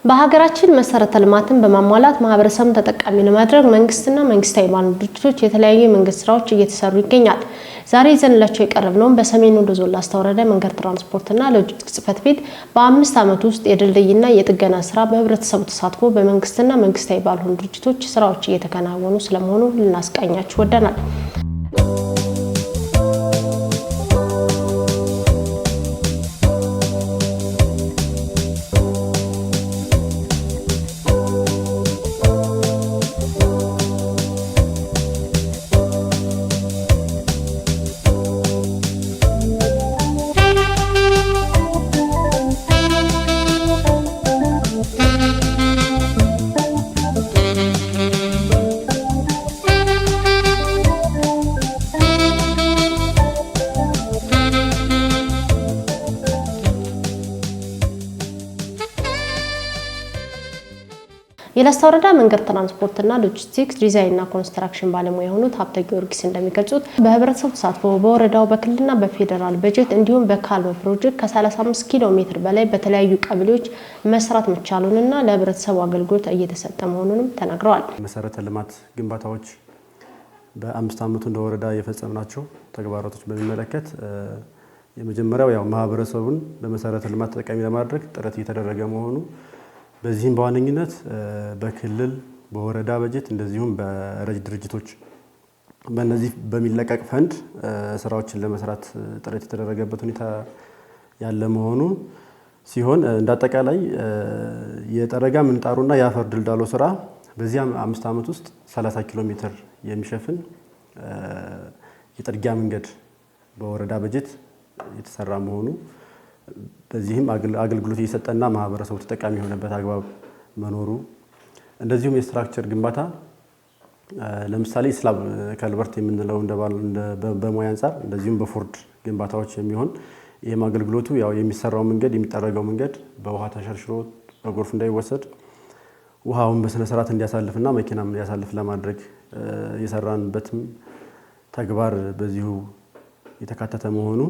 በሀገራችን መሰረተ ልማትን በማሟላት ማህበረሰቡን ተጠቃሚ ለማድረግ መንግስትና መንግስታዊ ባልሆኑ ድርጅቶች የተለያዩ የመንግስት ስራዎች እየተሰሩ ይገኛል። ዛሬ ይዘንላችሁ የቀረብነው በሰሜን ወሎ ዞን ላስታ ወረዳ መንገድ ትራንስፖርትና ሎጂስቲክስ ጽሕፈት ቤት በ5 ዓመት ውስጥ የድልድይና የጥገና ስራ በህብረተሰቡ ተሳትፎ በመንግስትና መንግስታዊ ባልሆኑ ድርጅቶች ስራዎች እየተከናወኑ ስለመሆኑ ልናስቃኛችሁ ወደናል። የላስታ ወረዳ መንገድ ትራንስፖርትና ሎጂስቲክስ ዲዛይንና ኮንስትራክሽን ባለሙያ የሆኑት ሀብተ ጊዮርጊስ እንደሚገልጹት በህብረተሰቡ ተሳትፎ በወረዳው በክልልና በፌደራል በጀት እንዲሁም በካልም ፕሮጀክት ከ35 ኪሎ ሜትር በላይ በተለያዩ ቀበሌዎች መስራት መቻሉንና ለህብረተሰቡ አገልግሎት እየተሰጠ መሆኑንም ተናግረዋል። መሰረተ ልማት ግንባታዎች በ5 ዓመቱ እንደ ወረዳ የፈጸምናቸው ተግባራቶች በሚመለከት የመጀመሪያው ያው ማህበረሰቡን በመሰረተ ልማት ተጠቃሚ ለማድረግ ጥረት እየተደረገ መሆኑ በዚህም በዋነኝነት በክልል በወረዳ በጀት እንደዚሁም በረጅ ድርጅቶች በእነዚህ በሚለቀቅ ፈንድ ስራዎችን ለመስራት ጥረት የተደረገበት ሁኔታ ያለ መሆኑ ሲሆን እንዳጠቃላይ የጠረጋ ምንጣሩና የአፈር ድልዳሎ ስራ በዚህ 5 ዓመት ውስጥ 30 ኪሎ ሜትር የሚሸፍን የጥርጊያ መንገድ በወረዳ በጀት የተሰራ መሆኑ በዚህም አገልግሎት እየሰጠና ማህበረሰቡ ተጠቃሚ የሆነበት አግባብ መኖሩ እንደዚሁም የስትራክቸር ግንባታ ለምሳሌ ስላብ ካልቨርት የምንለው በሙያ አንፃር እንደዚሁም በፎርድ ግንባታዎች የሚሆን ይሄም አገልግሎቱ ያው የሚሰራው መንገድ የሚጠረገው መንገድ በውሃ ተሸርሽሮ በጎርፍ እንዳይወሰድ ውሃውን በስነ ስርዓት እንዲያሳልፍና መኪናም እንዲያሳልፍ ለማድረግ የሰራንበትም ተግባር በዚሁ የተካተተ መሆኑ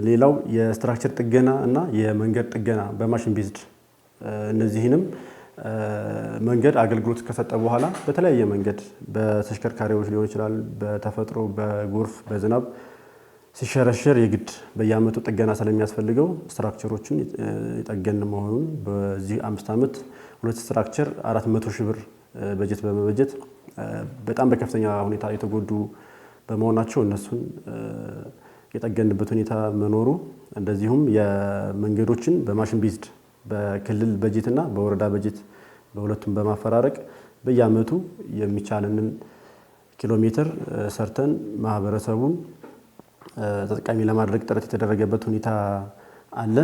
ሌላው የስትራክቸር ጥገና እና የመንገድ ጥገና በማሽን ቤዝድ እነዚህንም መንገድ አገልግሎት ከሰጠ በኋላ በተለያየ መንገድ በተሽከርካሪዎች ሊሆን ይችላል በተፈጥሮ በጎርፍ በዝናብ ሲሸረሸር የግድ በየአመቱ ጥገና ስለሚያስፈልገው ስትራክቸሮችን የጠገን መሆኑን በዚህ 5 ዓመት ሁለት ስትራክቸር 400 ሺህ ብር በጀት በመበጀት በጣም በከፍተኛ ሁኔታ የተጎዱ በመሆናቸው እነሱን የጠገንበት ሁኔታ መኖሩ እንደዚሁም የመንገዶችን በማሽን ቤዝድ በክልል በጀትና በወረዳ በጀት በሁለቱም በማፈራረቅ በየአመቱ የሚቻለንን ኪሎ ሜትር ሰርተን ማህበረሰቡን ተጠቃሚ ለማድረግ ጥረት የተደረገበት ሁኔታ አለ።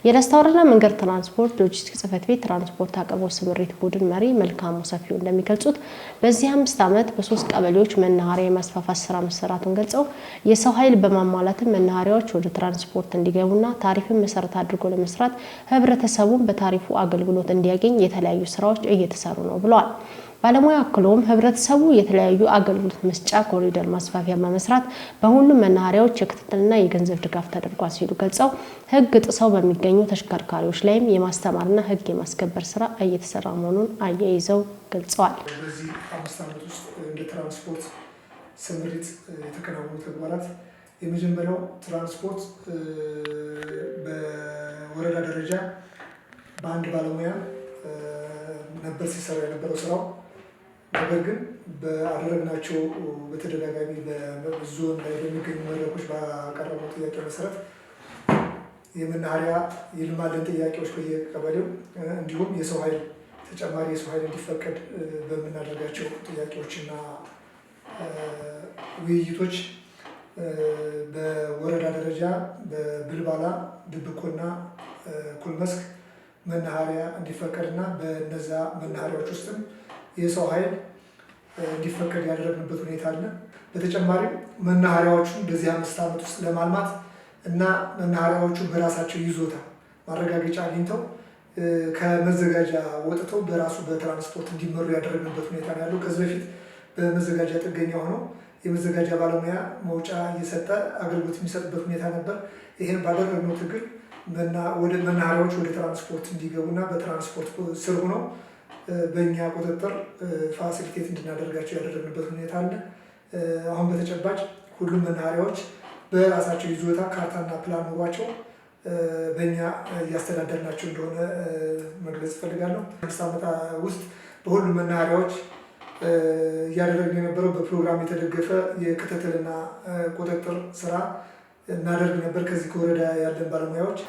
የላስታ ወረዳ መንገድ ትራንስፖርት ሎጂስቲክስ ጽሕፈት ቤት ትራንስፖርት አቅርቦት ስምሪት ቡድን መሪ መልካሙ ሰፊው እንደሚገልጹት በዚህ 5 ዓመት በ3 ቀበሌዎች መናኸሪያ የማስፋፋት ስራ መሰራቱን ገልጸው የሰው ኃይል በማሟላት መናኸሪያዎች ወደ ትራንስፖርት እንዲገቡና ታሪፍን መሰረት አድርጎ ለመስራት ህብረተሰቡን በታሪፉ አገልግሎት እንዲያገኝ የተለያዩ ስራዎች እየተሰሩ ነው ብለዋል። ባለሙያ አክሎም ህብረተሰቡ የተለያዩ አገልግሎት መስጫ ኮሪደር ማስፋፊያ በመስራት በሁሉም መናኸሪያዎች የክትትልና የገንዘብ ድጋፍ ተደርጓል ሲሉ ገልጸው ህግ ጥሰው በሚገኙ ተሽከርካሪዎች ላይም የማስተማርና ህግ የማስከበር ስራ እየተሰራ መሆኑን አያይዘው ገልጸዋል። በዚህ 5 ዓመት ውስጥ እንደ ትራንስፖርት ስምሪት የተከናወኑ ተግባራት የመጀመሪያው ትራንስፖርት በወረዳ ደረጃ በአንድ ባለሙያ ነበር ሲሰራ የነበረው ስራው። ነገር ግን በአደረግናቸው በተደጋጋሚ በዞን ላይ በሚገኙ መድረኮች ባቀረበው ጥያቄ መሰረት የመናኸሪያ የልማትን ጥያቄዎች በየቀበሌው እንዲሁም የሰው ኃይል ተጨማሪ የሰው ኃይል እንዲፈቀድ በመናደርጋቸው ጥያቄዎችና ውይይቶች በወረዳ ደረጃ በብልባላ ድብኮና ኩልመስክ መናኸሪያ እንዲፈቀድና በነዛ መናኸሪያዎች ውስጥም የሰው ኃይል እንዲፈቀድ ያደረግንበት ሁኔታ አለ። በተጨማሪም መናኸሪያዎቹን በዚህ 5 ዓመት ውስጥ ለማልማት እና መናኸሪያዎቹ በራሳቸው ይዞታ ማረጋገጫ አግኝተው ከመዘጋጃ ወጥተው በራሱ በትራንስፖርት እንዲመሩ ያደረግንበት ሁኔታ ነው ያለው። ከዚህ በፊት በመዘጋጃ ጥገኛ ሆነው የመዘጋጃ ባለሙያ መውጫ እየሰጠ አገልግሎት የሚሰጥበት ሁኔታ ነበር። ይህን ባደረግነው ትግል ወደ መናኸሪያዎች ወደ ትራንስፖርት እንዲገቡና በትራንስፖርት ስር ሆነው በእኛ ቁጥጥር ፋሲሊቴት እንድናደርጋቸው ያደረግንበት ሁኔታ አለ። አሁን በተጨባጭ ሁሉም መናኸሪያዎች በራሳቸው ይዞታ ካርታና ፕላን ኖሯቸው በእኛ እያስተዳደርናቸው እንደሆነ መግለጽ እፈልጋለሁ። 5 ዓመት ውስጥ በሁሉም መናኸሪያዎች እያደረግን የነበረው በፕሮግራም የተደገፈ የክትትልና ቁጥጥር ስራ እናደርግ ነበር ከዚህ ከወረዳ ያለን ባለሙያዎች።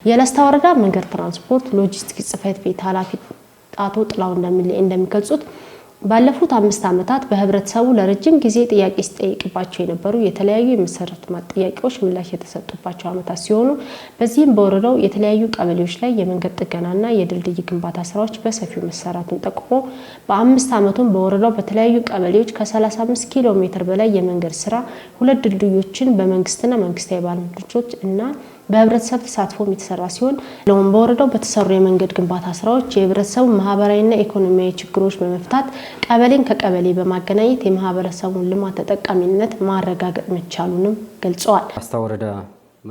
የለስታ ወረዳ መንገድ ትራንስፖርት ሎጂስቲክስ ጽሕፈት ቤት ኃላፊ አቶ ጥላሁን እንደሚገልጹት ባለፉት 5 ዓመታት በህብረተሰቡ ለረጅም ጊዜ ጥያቄ ሲጠይቅባቸው የነበሩ የተለያዩ የመሰረተ ልማት ጥያቄዎች ምላሽ የተሰጡባቸው ዓመታት ሲሆኑ በዚህም በወረዳው የተለያዩ ቀበሌዎች ላይ የመንገድ ጥገናና የድልድይ ግንባታ ስራዎች በሰፊው መሰራቱን ጠቁሞ በ5 ዓመቱም በወረዳው በተለያዩ ቀበሌዎች ከ35 ኪሎ ሜትር በላይ የመንገድ ስራ 2 ድልድዮችን በመንግስትና መንግስታዊ ባለድርጅቶች እና በህብረተሰብ ተሳትፎ የተሰራ ሲሆን በወረዳው በተሰሩ የመንገድ ግንባታ ስራዎች የህብረተሰቡ ማህበራዊና ኢኮኖሚያዊ ችግሮች በመፍታት ቀበሌን ከቀበሌ በማገናኘት የማህበረሰቡን ልማት ተጠቃሚነት ማረጋገጥ መቻሉንም ገልጸዋል። ለስታ ወረዳ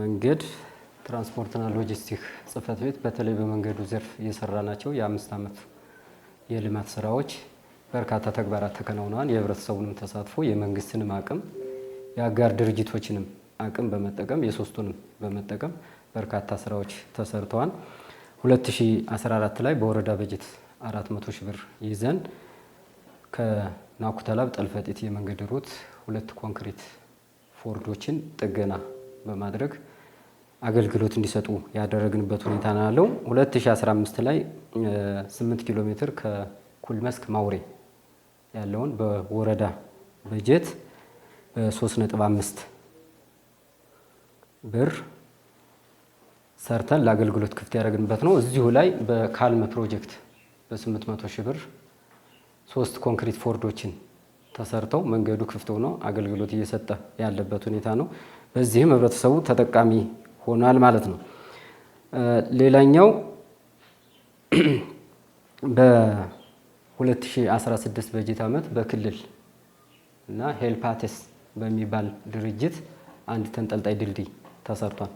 መንገድ ትራንስፖርትና ሎጂስቲክስ ጽሕፈት ቤት በተለይ በመንገዱ ዘርፍ የሰራናቸው የ5 ዓመት የልማት ስራዎች በርካታ ተግባራት ተከናውነዋል። የህብረተሰቡንም ተሳትፎ የመንግስትንም አቅም የአጋር ድርጅቶችንም አቅም በመጠቀም የሶስቱንም በመጠቀም በርካታ ስራዎች ተሰርተዋል። 2014 ላይ በወረዳ በጀት 400 ሺህ ብር ይዘን ከናኩተላብ ጠልፈጤት የመንገድ ሩት 2 ኮንክሪት ፎርዶችን ጥገና በማድረግ አገልግሎት እንዲሰጡ ያደረግንበት ሁኔታ ነው ያለው። 2015 ላይ 8 ኪሎ ሜትር ከኩልመስክ ማውሬ ያለውን በወረዳ በጀት በ3.5 ብር ሰርተን ለአገልግሎት ክፍት ያደረግንበት ነው። እዚሁ ላይ በካልም ፕሮጀክት በ800 ሺህ ብር 3 ኮንክሪት ፎርዶችን ተሰርተው መንገዱ ክፍት ሆኖ አገልግሎት እየሰጠ ያለበት ሁኔታ ነው። በዚህም ህብረተሰቡ ተጠቃሚ ሆኗል ማለት ነው። ሌላኛው በ2016 በጀት ዓመት በክልል እና ሄልፓቴስ በሚባል ድርጅት አንድ ተንጠልጣይ ድልድይ ተሰርቷል።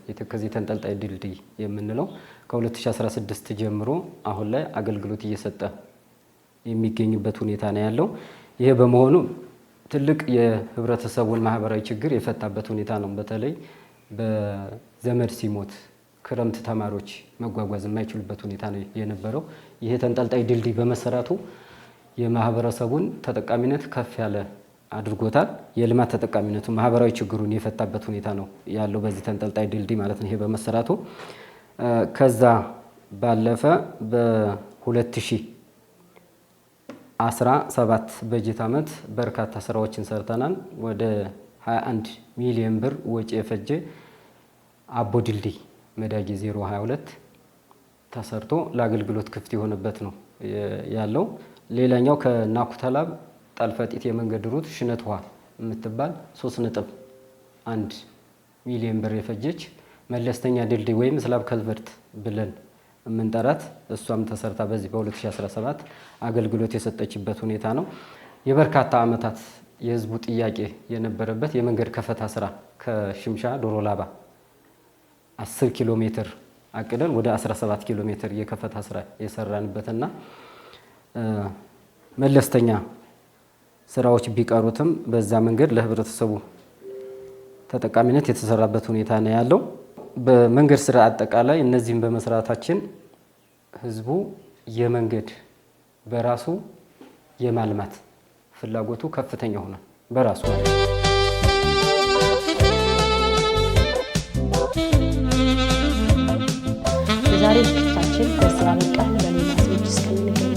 የተከዜ ተንጠልጣይ ድልድይ የምንለው ከ2016 ጀምሮ አሁን ላይ አገልግሎት እየሰጠ የሚገኝበት ሁኔታ ነው ያለው። ይሄ በመሆኑ ትልቅ የህብረተሰቡን ማህበራዊ ችግር የፈታበት ሁኔታ ነው። በተለይ በዘመድ ሲሞት ክረምት ተማሪዎች መጓጓዝ የማይችሉበት ሁኔታ ነው የነበረው። ይሄ ተንጠልጣይ ድልድይ በመሰራቱ የማህበረሰቡን ተጠቃሚነት ከፍ ያለ አድርጎታል። የልማት ተጠቃሚነቱ ማህበራዊ ችግሩን የፈታበት ሁኔታ ነው ያለው በዚህ ተንጠልጣይ ድልድይ ማለት ነው ይሄ በመሰራቱ። ከዛ ባለፈ በ2017 በጀት ዓመት በርካታ ስራዎችን ሰርተናል። ወደ 21 ሚሊዮን ብር ወጪ የፈጀ አቦ ድልድይ መዳጊ 022 ተሰርቶ ለአገልግሎት ክፍት የሆነበት ነው ያለው። ሌላኛው ከናኩተላብ ጠልፈጤት የመንገድ ሩት ሽነት ውሃ የምትባል 3.1 ሚሊዮን ብር የፈጀች መለስተኛ ድልድይ ወይም ስላብ ከልቨርት ብለን የምንጠራት እሷም ተሰርታ በዚህ በ2017 አገልግሎት የሰጠችበት ሁኔታ ነው። የበርካታ ዓመታት የህዝቡ ጥያቄ የነበረበት የመንገድ ከፈታ ስራ ከሽምሻ ዶሮላባ 10 ኪሎ ሜትር አቅደን ወደ 17 ኪሎ ሜትር የከፈታ ስራ የሰራንበትና መለስተኛ ስራዎች ቢቀሩትም በዛ መንገድ ለህብረተሰቡ ተጠቃሚነት የተሰራበት ሁኔታ ነው ያለው። በመንገድ ስራ አጠቃላይ እነዚህን በመስራታችን ህዝቡ የመንገድ በራሱ የማልማት ፍላጎቱ ከፍተኛ ሆኗል። በራሱ ማለት ነው። የዛሬ ዝግጅታችን በዚህ አበቃ። በሌላ ዝግጅት እስከምንገናኝ